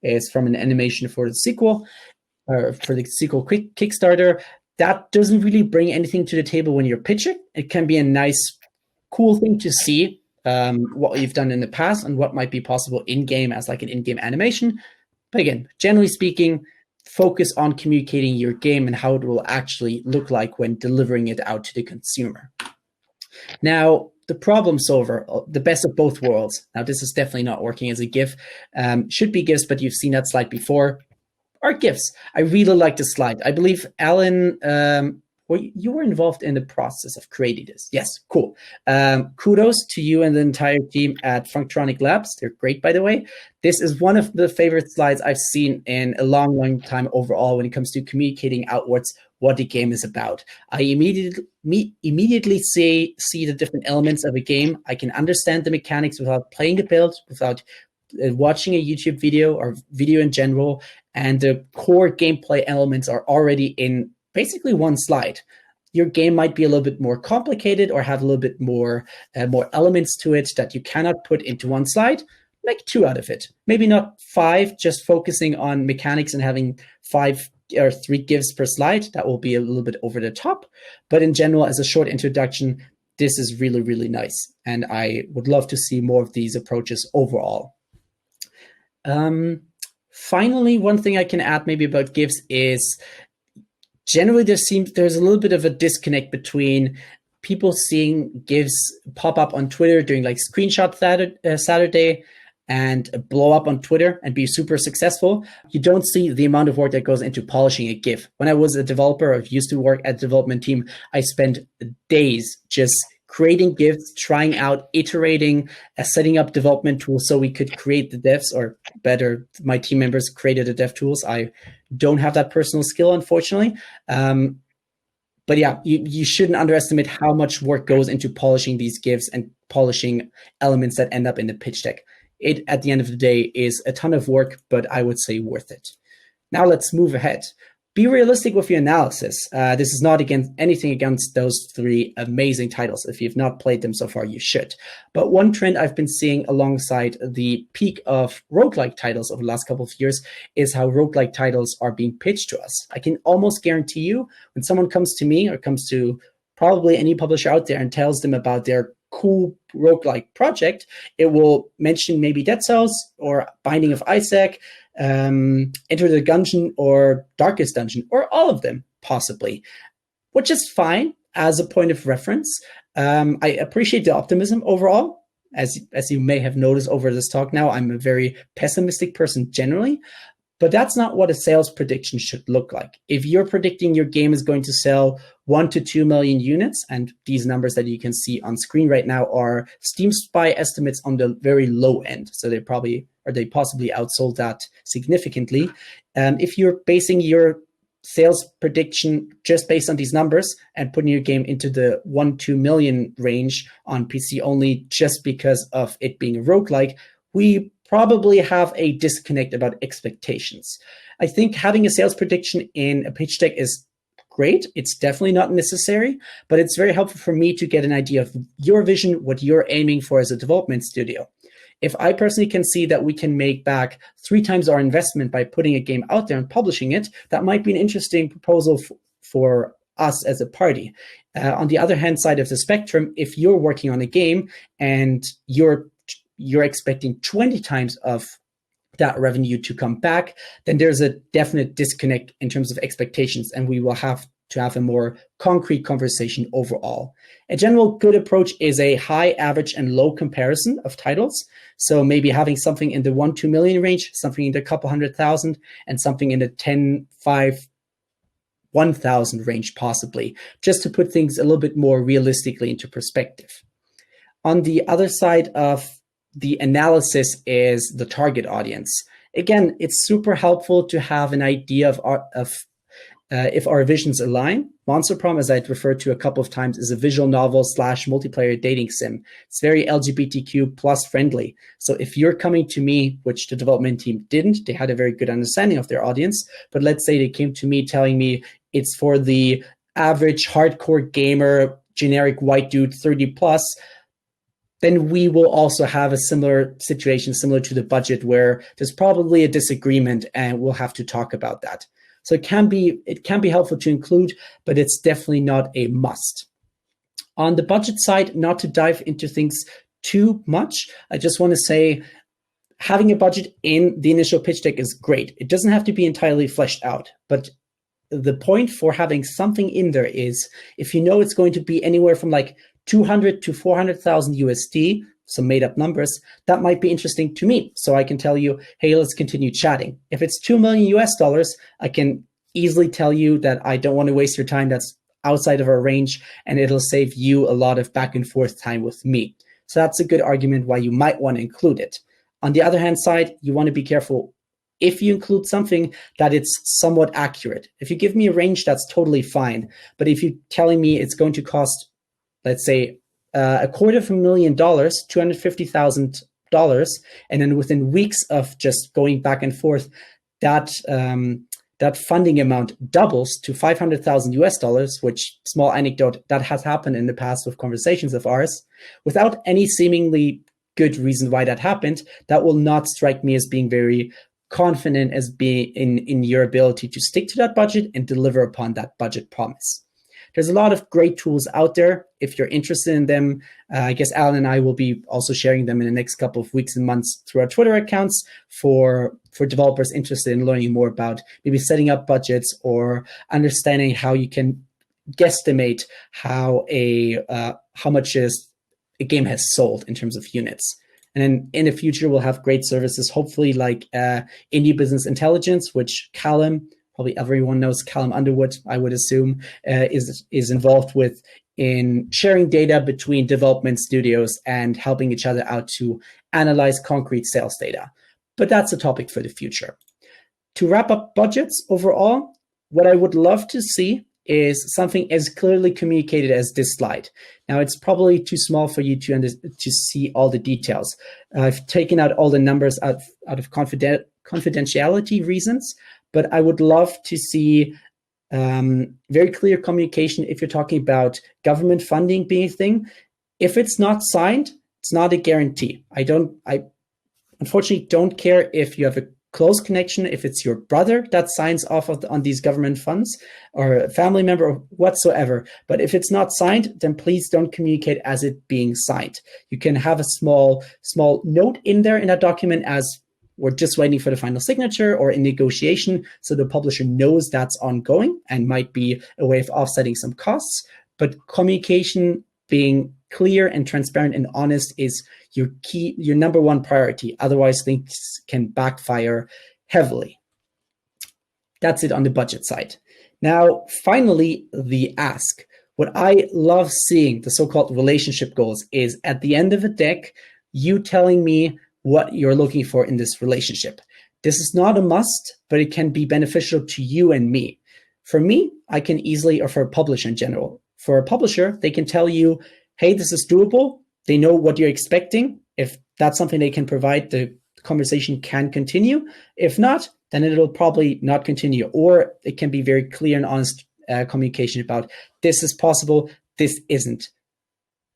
an animation for the sequel, or for the sequel Kickstarter. That doesn't really bring anything to the table when you're pitching. It can be a nice, cool thing to see what you've done in the past and what might be possible in-game as like an in-game animation. But again, generally speaking, focus on communicating your game and how it will actually look like when delivering it out to the consumer. Now, the problem solver, the best of both worlds. Now, this is definitely not working as a GIF. Should be GIFs, but you've seen that slide before. Are GIFs. I really like this slide. I believe, Alan, you were involved in the process of creating this. Yes, cool. Kudos to you and the entire team at Functronic Labs. They're great, by the way. This is one of the favorite slides I've seen in a long, long time overall when it comes to communicating outwards what the game is about. I immediately see the different elements of a game. I can understand the mechanics without playing the build, without watching a YouTube video or video in general, and the core gameplay elements are already in basically one slide. Your game might be a little bit more complicated or have a little bit more elements to it that you cannot put into one slide. Make 2 out of it. Maybe not 5, just focusing on mechanics and having 5 or 3 GIFs per slide. That will be a little bit over the top. But in general, as a short introduction, this is really, really nice. And I would love to see more of these approaches overall. Finally, one thing I can add maybe about GIFs is generally there's a little bit of a disconnect between people seeing GIFs pop up on Twitter during like Screenshot Saturday and blow up on Twitter and be super successful. You don't see the amount of work that goes into polishing a GIF. When I was a developer, or used to work at a development team, I spent days just creating GIFs, trying out, iterating, setting up development tools so we could create the devs, or better, my team members created the dev tools. I don't have that personal skill, unfortunately. But yeah, you shouldn't underestimate how much work goes into polishing these GIFs and polishing elements that end up in the pitch deck. It, at the end of the day, is a ton of work, but I would say worth it. Now let's move ahead. Be realistic with your analysis. This is not anything against those 3 amazing titles. If you've not played them so far, you should. But one trend I've been seeing alongside the peak of roguelike titles over the last couple of years is how roguelike titles are being pitched to us. I can almost guarantee you, when someone comes to me or comes to probably any publisher out there and tells them about their cool roguelike project, it will mention maybe Dead Cells or Binding of Isaac, Enter the Gungeon or Darkest Dungeon, or all of them possibly, which is fine as a point of reference. I appreciate the optimism overall. As you may have noticed over this talk now, I'm a very pessimistic person generally, but that's not what a sales prediction should look like. If you're predicting your game is going to sell 1 to 2 million units, and these numbers that you can see on screen right now are Steam Spy estimates on the very low end, so they possibly outsold that significantly. If you're basing your sales prediction just based on these numbers and putting your game into the 1-2 million range on PC only just because of it being a roguelike, we probably have a disconnect about expectations. I think having a sales prediction in a pitch deck is great. It's definitely not necessary, but it's very helpful for me to get an idea of your vision, what you're aiming for as a development studio. If I personally can see that we can make back 3 times our investment by putting a game out there and publishing it, that might be an interesting proposal for us as a party. On the other hand side of the spectrum, if you're working on a game and you're expecting 20 times of that revenue to come back, then there's a definite disconnect in terms of expectations, and we will have to have a more concrete conversation overall. A general good approach is a high, average, and low comparison of titles. So maybe having something in the 1-2 million range, something in the couple 100,000, and something in the 10, 5, 1,000 range possibly, just to put things a little bit more realistically into perspective. On the other side of the analysis is the target audience. Again, it's super helpful to have an idea of if our visions align. Monster Prom, as I'd referred to a couple of times, is a visual novel / multiplayer dating sim. It's very LGBTQ plus friendly. So if you're coming to me, which the development team didn't, they had a very good understanding of their audience, but let's say they came to me telling me it's for the average hardcore gamer, generic white dude, 30 plus, then we will also have a similar situation, similar to the budget, where there's probably a disagreement and we'll have to talk about that. So it can be helpful to include, but it's definitely not a must. On the budget side, not to dive into things too much, I just want to say having a budget in the initial pitch deck is great. It doesn't have to be entirely fleshed out, but the point for having something in there is if you know it's going to be anywhere from like 200 to 400,000 USD, some made up numbers, that might be interesting to me. So I can tell you, hey, let's continue chatting. If it's $2 million US, I can easily tell you that I don't want to waste your time. That's outside of our range, and it'll save you a lot of back and forth time with me. So that's a good argument why you might want to include it. On the other hand side, you want to be careful if you include something that it's somewhat accurate. If you give me a range, that's totally fine. But if you're telling me it's going to cost, let's say, $250,000, $250,000, and then within weeks of just going back and forth, that funding amount doubles to $500,000, which, small anecdote, that has happened in the past with conversations of ours, without any seemingly good reason why that happened, that will not strike me as being very confident as being in your ability to stick to that budget and deliver upon that budget promise. There's a lot of great tools out there. If you're interested in them, I guess Alan and I will be also sharing them in the next couple of weeks and months through our Twitter accounts for developers interested in learning more about maybe setting up budgets or understanding how you can guesstimate how much a game has sold in terms of units. And then in the future, we'll have great services, hopefully like Indie Business Intelligence, which Callum, probably everyone knows Callum Underwood, I would assume, is involved with in sharing data between development studios and helping each other out to analyze concrete sales data. But that's a topic for the future. To wrap up budgets overall, what I would love to see is something as clearly communicated as this slide. Now, it's probably too small for you to see all the details. I've taken out all the numbers out of confidentiality reasons, but I would love to see very clear communication if you're talking about government funding being a thing. If it's not signed, it's not a guarantee. I unfortunately don't care if you have a close connection, if it's your brother that signs off on these government funds or a family member or whatsoever. But if it's not signed, then please don't communicate as it being signed. You can have a small note in there in that document as we're just waiting for the final signature or in negotiation, so the publisher knows that's ongoing and might be a way of offsetting some costs. But communication, being clear and transparent and honest, is your number one priority. Otherwise, things can backfire heavily. That's it on the budget side. Now, finally, the ask. What I love seeing, the so-called relationship goals, is at the end of a deck, you telling me what you're looking for in this relationship. This is not a must, but it can be beneficial to you and me. For me, I can easily, or for a publisher in general, for a publisher, they can tell you, hey, this is doable. They know what you're expecting. If that's something they can provide, the conversation can continue. If not, then it'll probably not continue. Or it can be very clear and honest communication about this is possible, this isn't.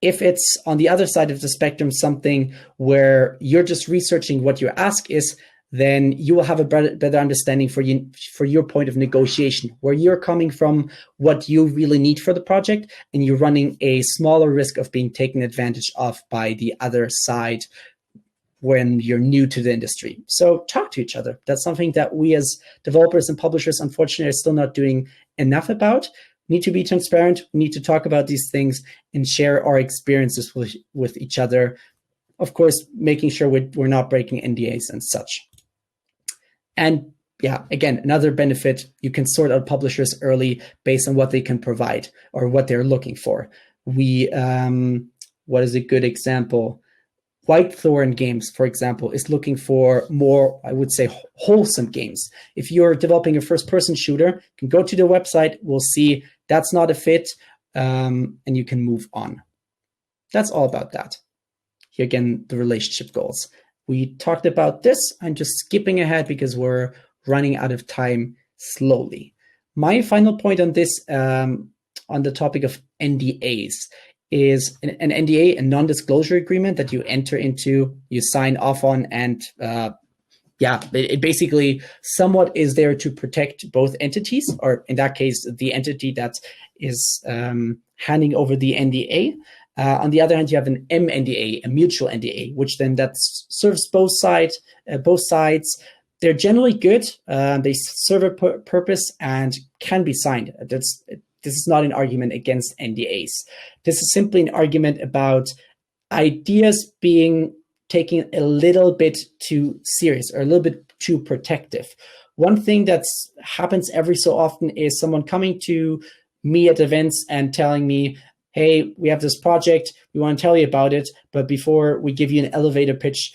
If it's on the other side of the spectrum, something where you're just researching what your ask is, then you will have a better understanding for your point of negotiation, where you're coming from, what you really need for the project, and you're running a smaller risk of being taken advantage of by the other side when you're new to the industry. So talk to each other. That's something that we as developers and publishers, unfortunately, are still not doing enough about. We need to be transparent. We need to talk about these things and share our experiences with each other. Of course, making sure we're not breaking NDAs and such. And yeah, again, another benefit, you can sort out publishers early based on what they can provide or what they're looking for. What is a good example? Whitethorn Games, for example, is looking for more, I would say, wholesome games. If you're developing a first-person shooter, you can go to the website, we'll see that's not a fit, and you can move on. That's all about that. Here again, the relationship goals. We talked about this. I'm just skipping ahead because we're running out of time slowly. My final point on this, on the topic of NDAs, is an NDA, a non-disclosure agreement that you enter into, you sign off on, and it basically somewhat is there to protect both entities, or in that case, the entity that is handing over the NDA. On the other hand, you have an MNDA, a mutual NDA, which then that serves both sides. They're generally good. They serve a purpose and can be signed. This is not an argument against NDAs. This is simply an argument about ideas being taken a little bit too serious or a little bit too protective. One thing that happens every so often is someone coming to me at events and telling me, hey, we have this project, we want to tell you about it, but before we give you an elevator pitch,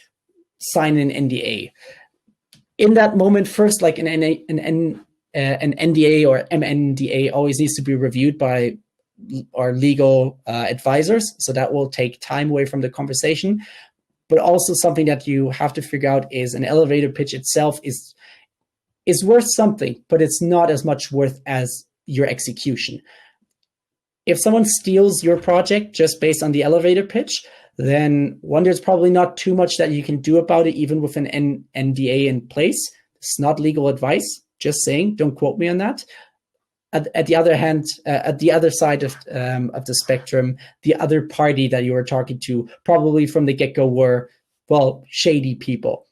sign an NDA. In that moment, first, like an NDA or MNDA always needs to be reviewed by our legal advisors, so that will take time away from the conversation. But also something that you have to figure out is an elevator pitch itself is worth something, but it's not as much worth as your execution. If someone steals your project just based on the elevator pitch, then there's probably not too much that you can do about it, even with an NDA in place. It's not legal advice, just saying, don't quote me on that. At the other hand, at the other side of the spectrum, the other party that you were talking to probably from the get-go were, shady people.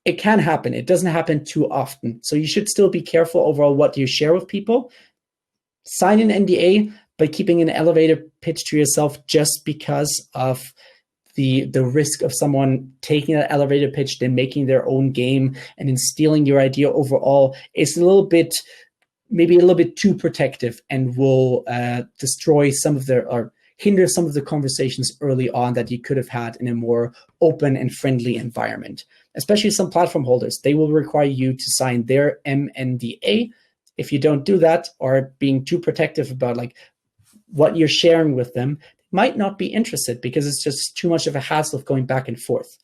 It can happen. It doesn't happen too often. So you should still be careful overall what you share with people. Sign an NDA, but keeping an elevator pitch to yourself just because of the risk of someone taking that elevator pitch, then making their own game, and then stealing your idea overall is maybe a little bit too protective, and will destroy or hinder some of the conversations early on that you could have had in a more open and friendly environment. Especially some platform holders, they will require you to sign their MNDA. If you don't do that, or being too protective about what you're sharing with them, might not be interested because it's just too much of a hassle of going back and forth.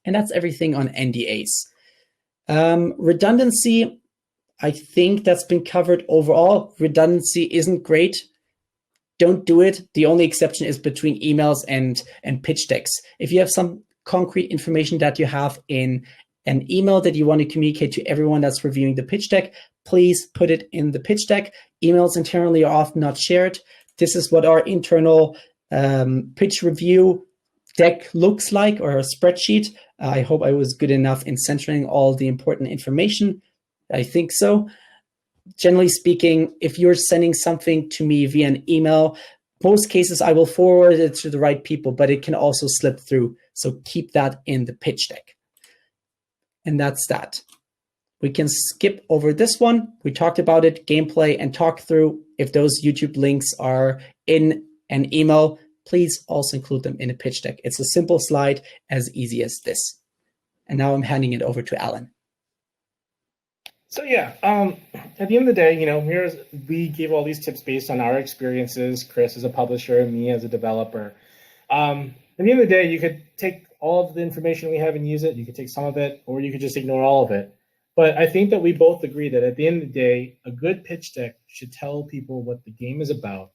And that's everything on NDAs. Redundancy, I think that's been covered overall. Redundancy isn't great. Don't do it. The only exception is between emails and pitch decks. If you have some concrete information that you have in an email that you want to communicate to everyone that's reviewing the pitch deck, please put it in the pitch deck. Emails internally are often not shared. This is what our internal pitch review deck looks like, or a spreadsheet. I hope I was good enough in centering all the important information. I think so. Generally speaking, if you're sending something to me via an email, most cases I will forward it to the right people, but it can also slip through. So keep that in the pitch deck. And that's that. We can skip over this one. We talked about it, gameplay and talk through. If those YouTube links are in an email, please also include them in a pitch deck. It's a simple slide, as easy as this. And now I'm handing it over to Alan. So yeah, at the end of the day, we gave all these tips based on our experiences, Chris as a publisher, me as a developer. At the end of the day, you could take all of the information we have and use it. You could take some of it, or you could just ignore all of it. But I think that we both agree that at the end of the day, a good pitch deck should tell people what the game is about,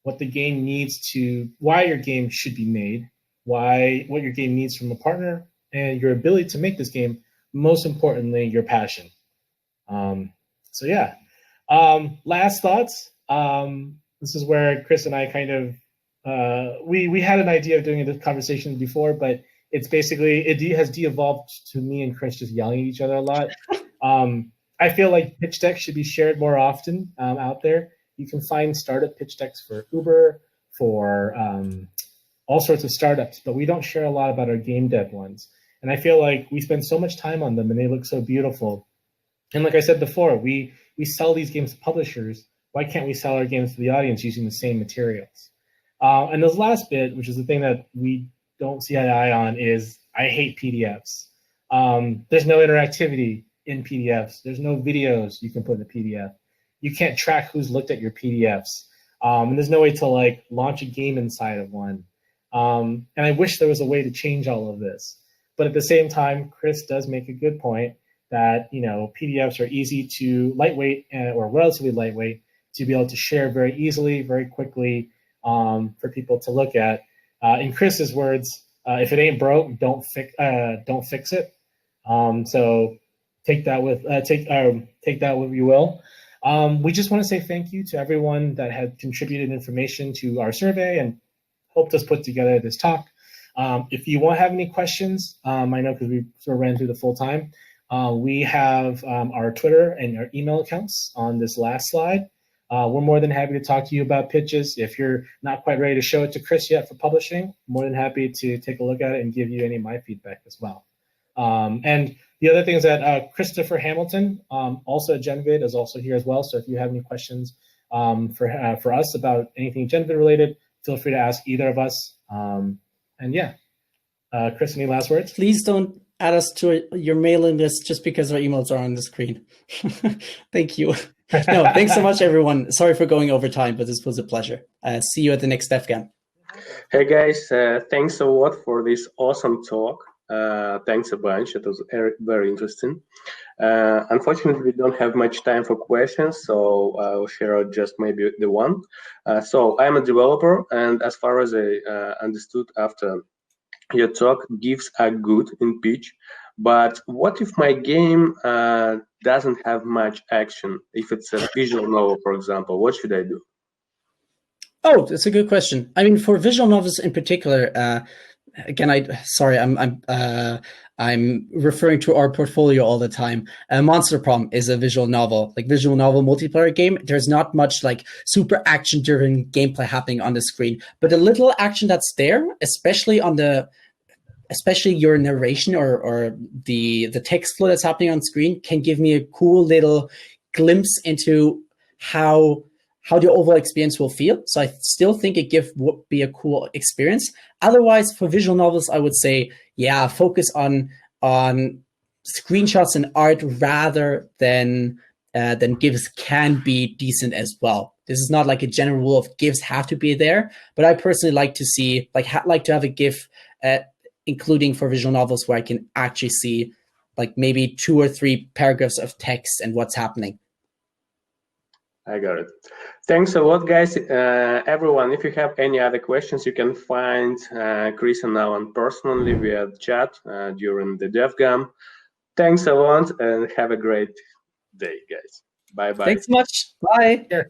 what the game needs to, why your game should be made, what your game needs from a partner, and your ability to make this game. Most importantly, your passion. So yeah. Last thoughts. This is where Chris and I kind of we had an idea of doing this conversation before, but it's basically it has de-evolved to me and Chris just yelling at each other a lot. I feel like pitch decks should be shared more often out there. You can find startup pitch decks for Uber, for all sorts of startups, but we don't share a lot about our game dev ones. And I feel like we spend so much time on them and they look so beautiful. And like I said before, we sell these games to publishers. Why can't we sell our games to the audience using the same materials? And this last bit, which is the thing that we don't see eye to eye on, is I hate PDFs. There's no interactivity in PDFs. There's no videos you can put in a PDF. You can't track who's looked at your PDFs. And there's no way to like launch a game inside of one. And I wish there was a way to change all of this. But at the same time, Chris does make a good point that, you know, PDFs are easy to lightweight or relatively lightweight to be able to share very easily, very quickly for people to look at. In Chris's words, if it ain't broke, don't fix it. So take that with what you will. We just want to say thank you to everyone that had contributed information to our survey and helped us put together this talk. If you won't have any questions, I know because we sort of ran through the full time, we have our Twitter and our email accounts on this last slide. We're more than happy to talk to you about pitches. If you're not quite ready to show it to Chris yet for publishing, more than happy to take a look at it and give you any of my feedback as well. And the other thing is that Christopher Hamilton, also at Genvid, is also here as well. So if you have any questions for us about anything Genvid related, feel free to ask either of us. And yeah, Chris, any last words? Please don't add us to your mailing list just because our emails are on the screen. Thank you. No, thanks so much, everyone. Sorry for going over time, but this was a pleasure. See you at the next DevGAMM. Hey guys, thanks a lot for this awesome talk. Thanks a bunch. It was very interesting. Unfortunately, we don't have much time for questions, so I'll share out just maybe the one. So I'm a developer, and as far as I understood after your talk, GIFs are good in pitch. But what if my game doesn't have much action? If it's a visual novel, for example, what should I do? Oh, that's a good question. I mean, for visual novels in particular, again, I'm referring to our portfolio all the time. Monster Prom is a visual novel, like visual novel multiplayer game. There's not much like super action-driven gameplay happening on the screen, but the little action that's there, especially your narration or the text flow that's happening on screen, can give me a cool little glimpse into how the overall experience will feel. So I still think a GIF would be a cool experience. Otherwise, for visual novels, I would say, yeah, focus on screenshots and art rather than GIFs can be decent as well. This is not like a general rule of GIFs have to be there, but I personally like to see, like to have a GIF including for visual novels where I can actually see like maybe 2 or 3 paragraphs of text and what's happening. I got it. Thanks a lot, guys. Everyone, if you have any other questions, you can find Chris and Alan personally via chat during the DevGAMM. Thanks a lot and have a great day, guys. Bye-bye. Thanks so much. Bye. Sure.